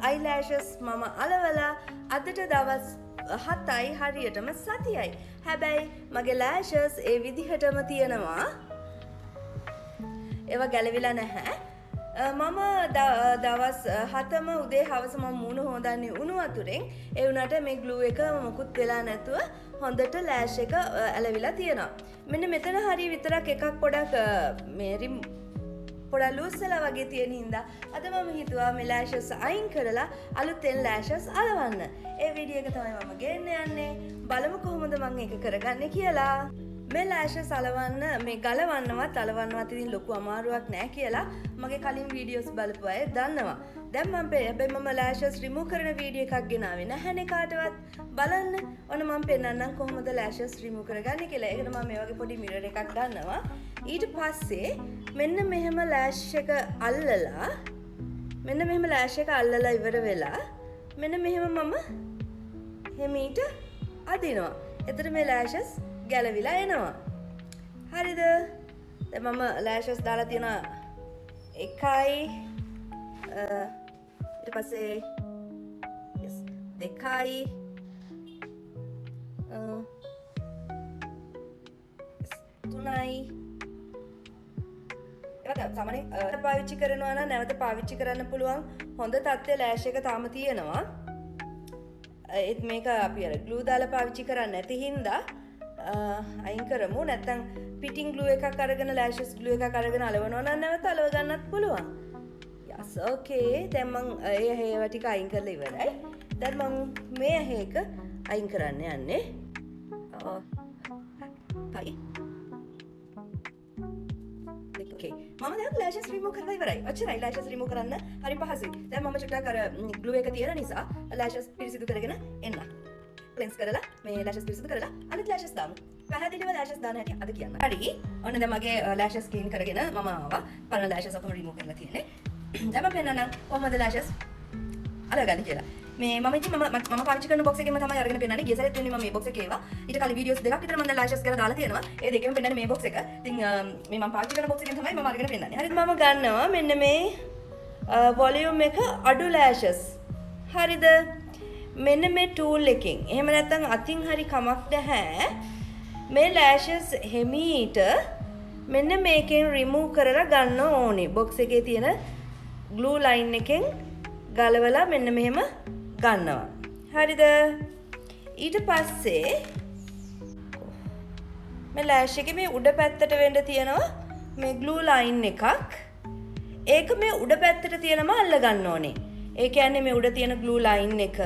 eyelashes මම අලවලා අදට දවස් 7යි හරියටම සතියයි. හැබැයි මගේ lashes ඒ විදිහටම තියෙනවා. ඒවා ගැලවිලා නැහැ. මම දවස් 7ම උදේ හවස මම මූණ හොදන්නේ උණු වතුරෙන්. ඒ වුණාට මේ glue එක මොකුත් වෙලා නැතුව හොඳට lash එක ඇලවිලා තියෙනවා. මෙන්න මෙතන හරිය විතරක් එකක් පොඩක් මේ පොඩක් ලූස් වෙලා වගේ තියෙන හින්දා අද මම හිතුවා මේ lashes අයින් කරලා අලුතෙන් lashes අලවන්න. ඒ වීඩියෝ එක තමයි මම ගෙන්න යන්නේ. බලමු කොහොමද මම ඒක කරගන්නේ කියලා. මේ lashes අලවන්න මේ ගලවන්නවත් අලවන්නවත් ඉතින් ලොකු අමාරුවක් නෑ කියලා මගේ කලින් වීඩියෝස් බලපු අය දන්නවා. දැන් හැබැයි මම lashes remove කරන වීඩියෝ එකක් ගෙනාවේ නැහැනේ කාටවත්. බලන්න. ඔන්න මම පෙන්නන්නම් කොහොමද lashes remove කරගන්නේ කියලා. ඒකට මම මේ වගේ පොඩි mirror එකක් ගන්නවා. ඊට පස්සේ මෙන්න මෙහෙම lash එක අල්ලලා ඉවර වෙලා මෙන්න මෙහෙම මම හිමීට අදිනවා. එතකොට මේ lashes ගැලවිලා එනවා. හරිද? දැන් මම lashes දාලා තියෙනවා 1යි ඊට පස්සේ 2යි 3යි සාමාන්‍යයෙන් පාවිච්චි කරනවා නම් නැවත පාවිච්චි කරන්න පුළුවන් හොඳ තත්ත්වයේ lash එක තාම තියෙනවා. ඒත් මේක අපි අර glue දාලා පාවිච්චි කරන්නේ නැති හින්දා අයින් කරමු. නැත්නම් පිටින් glue එකක් අරගෙන lashes glue එකක් අරගෙන අලවනවා නම් නැවත අලව ගන්නත් පුළුවන්. yes okay. දැන් මම ඒ හේව ටික අයින් කරලා ඉවරයි. දැන් මම මේ හේක අයින් කරන්න යන්නේ. හයි. okay. මම දැන් lashes remove කරලා ඉවරයි. ඔච්චරයි lashes remove කරන්න. හරි පහසුයි. දැන් මම චුට්ටක් අර glue එක තියෙන නිසා lashes පිරිසිදු කරගෙන එන්න. cleanse කරලා මේ lashes පිරිසිදු කරලා අනිත් lashes දාමු. පැහැදිලිව lashes දාන්න හැටි අද කියන්න. හරි. ඔන්න දැන් මගේ lashes clean කරගෙන මම ආවා. පරණ lashes ඔක්කොම remove කරලා තියෙන්නේ. දැන් මම පෙන්නන්නම් කොහොමද lashes අලගන්නේ කියලා. මේ මම පාවිච්චි කරන box එකෙන්ම තමයි අරගෙන පෙන්නන්නේ. ගිය සැරේත් වෙන්නේ මම මේ box එකේ ඒවා. ඊට කලින් videos දෙකක් විතර මම දැන් lashes කරලා දාලා තියෙනවා. ඒ දෙකෙම පෙන්නන්නේ මේ box එක. ඉතින් මේ මම පාවිච්චි කරන box එකෙන් තමයි මම අරගෙන පෙන්නන්නේ. හරිද? මම ගන්නවා මෙන්න මේ volume එක අඩු lashes. හරිද? මෙන්න මේ tool එකෙන්. එහෙම නැත්නම් අතින් හරි කමක් නැහැ. මේ lashes හිමීට මෙන්න මේකෙන් remove කරලා ගන්න ඕනේ. box එකේ තියෙන glue line එකෙන් ගලවලා මෙන්න මෙහෙම ගන්නවා. හරිද? ඊට පස්සේ මේ lash එකේ මේ උඩ පැත්තට වෙන්න තියෙනවා මේ glue line එකක්. ඒක මේ උඩ පැත්තට තියලම අල්ල ගන්න ඕනේ. ඒ කියන්නේ මේ උඩ තියෙන glue line එක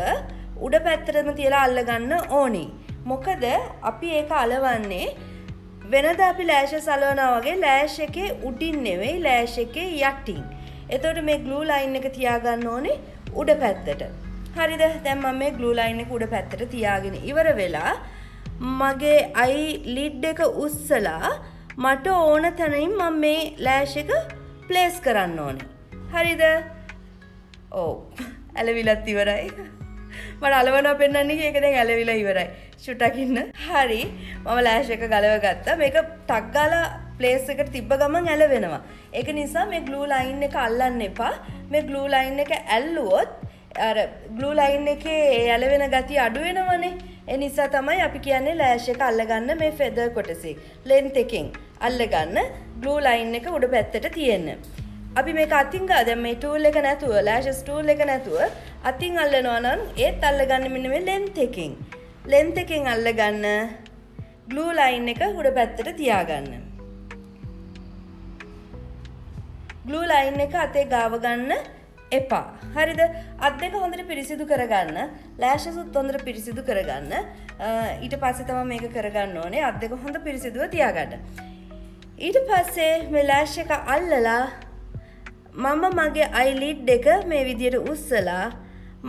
උඩ පැත්තටම තියලා අල්ල ගන්න ඕනේ. මොකද අපි ඒක අලවන්නේ වෙනදා අපි lashes අලවනවා වගේ lash එකේ උඩින් නෙවෙයි lash එකේ යටින්. එතකොට මේ glue line එක තියාගන්න ඕනේ උඩ පැත්තට. හරිද? දැන් මම මේ glue line එක උඩ පැත්තට තියාගෙන ඉවර වෙලා මගේ eyelid එක උස්සලා මට ඕන තැනින් මම මේ lash එක place කරන්න ඕනේ. හරිද? ඔව්. ඇලවිලත් ඉවරයි. මට අලවනවා පෙන්නන්නේ ඒක දැන් ඇලවිලා ඉවරයි. චුට්ටක් ඉන්න. හරි. මම lash එක ගලව ගත්තා. මේක ටක් ගාලා place එකට තිබ්බ ගමන් ඇලවෙනවා. ඒක නිසා මේ glue line එක අල්ලන්න එපා. මේ glue line එක ඇල්ලුවොත් අර glue line එකේ ඇලවෙන ගතිය අඩු වෙනවනේ. ඒ නිසා තමයි අපි කියන්නේ lash එක අල්ලගන්න මේ feather කොටසේ length එකෙන් අල්ලගන්න glue line එක උඩ පැත්තට තියෙන්න. අපි මේක අතින් දැන් මේ tool එක නැතුව lashes tool එක නැතුව අතින් අල්ලනවා නම් ඒත් අල්ලගන්න මෙන්න මේ length එකෙන්. length එකෙන් අල්ලගන්න glue line එක උඩ පැත්තට තියාගන්න. glue line එක අතේ ගාව ගන්න එපා. හරිද? අත් දෙක හොඳට පිරිසිදු කරගන්න. lashes උත් හොඳට පිරිසිදු කරගන්න. ඊට පස්සේ තමයි මේක කරගන්න ඕනේ. අත් දෙක හොඳ පිරිසිදුව තියාගන්න. ඊට පස්සේ මේ lash එක අල්ලලා මම මගේ eyelid එක මේ විදියට උස්සලා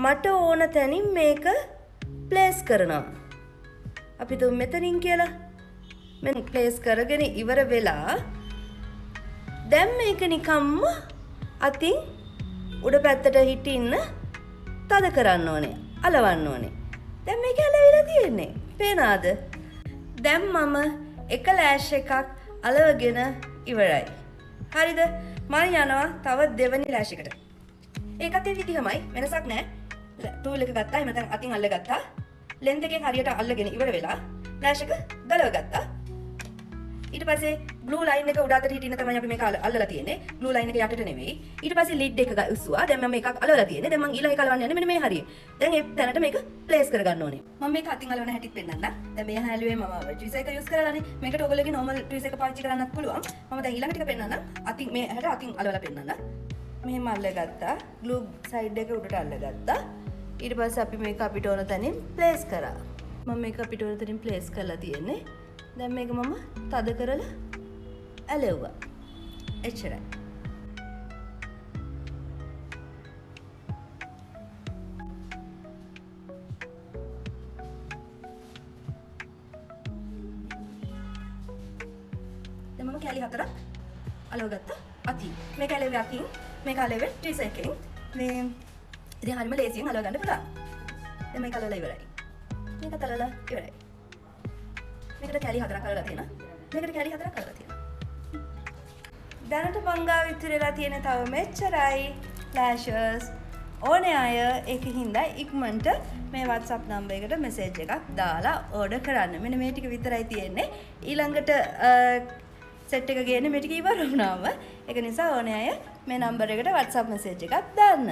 මට ඕන තැනින් මේක place කරනවා. අපි තුන් මෙතනින් කියලා මෙන්න place කරගෙන ඉවර වෙලා දැන් මේක නිකම්ම අතින් උඩ පැත්තට හිටින්න තද කරන්න ඕනේ. අලවන්න ඕනේ. දැන් මේක ඇලවිලා තියෙන්නේ. පේනාද? දැන් මම එක lash එකක් අලවගෙන ඉවරයි. හරිද? මම යනවා තව දෙවෙනි lash එකට. ඒකත් ඒ විදිහමයි වෙනසක් නැහැ. ටූල් එක ගත්තා එහෙම නැත්නම් අතින් අල්ලගත්තා. ලෙන්ත් එකෙන් හරියට අල්ලගෙන ඉවර වෙලා ෆ්ලෑෂ් එක ගලව ගත්තා. ඊට පස්සේ ග්ලූ ලයින් එක උඩ අතට හිටින්න තමයි අපි මේක අල්ලලා තියෙන්නේ. ග්ලූ ලයින් එක යටට නෙවෙයි. ඊට පස්සේ ලිඩ් එක උස්සුවා. දැන් මම මේකක් අල්ලලා තියෙන්නේ. දැන් මම ඊළඟ එක අලවන්න යන්නේ මෙන්න මේ හරිය. දැන් ඒ තැනට මේක ප්ලේස් කරගන්න ඕනේ. මම මේක අතින් අලවන හැටිත් පෙන්නන්නම්. දැන් මේ හැලුවේ මම ට්විසර් එක යූස් කරලානේ. මේකට ඔයගොල්ලෝගේ normal ට්විසර් එක පාවිච්චි කරන්නත් පුළුවන්. මම දැන් ඊළඟ ටික පෙන්නන්නම්. අතින් මේ හැට අතින් අලවලා පෙන්නන්නම්. මෙහෙම අල්ලගත්තා. ග්ලූ සයිඩ් එක උඩට අල්ලගත්තා. ඊට පස්සේ අපි මේක අපිට ඕන තැනින් ප්ලේස් කරා. මම මේක අපිට ඕන තැනින් ප්ලේස් කරලා තියෙන්නේ. දැන් මේක මම තද කරලා ඇලෙව්වා. එච්චරයි. දැන් මම කැලි 4ක් අලවගත්තා. අතින්. මේක ඇලෙව්වේ අතින්. මේක අලෙව්වේ ට්විසර් එකෙන්. මේ ඉතින් හරියම ලේසියෙන් අලව ගන්න පුළුවන්. දැන් මේක අලවලා ඉවරයි. මේක අලවලා ඉවරයි. මේකට කැලි 4ක් අලවලා තියෙනවා. මේකට කැලි 4ක් අලවලා තියෙනවා. දැනට මංගාව ඉතිරිලා තියෙන තව මෙච්චරයි ෆ්ලෑෂර්ස්. ඕනේ අය ඒක හින්දා ඉක්මනට මේ WhatsApp නම්බර් එකට මෙසේජ් එකක් දාලා ඕඩර් කරන්න. මෙන්න මේ ටික විතරයි තියෙන්නේ. ඊළඟට සෙට් එක ගේන්නේ මේ ටික ඉවර වුණාම. ඒක නිසා ඕනේ අය මේ නම්බර් එකට WhatsApp මෙසේජ් එකක් දාන්න.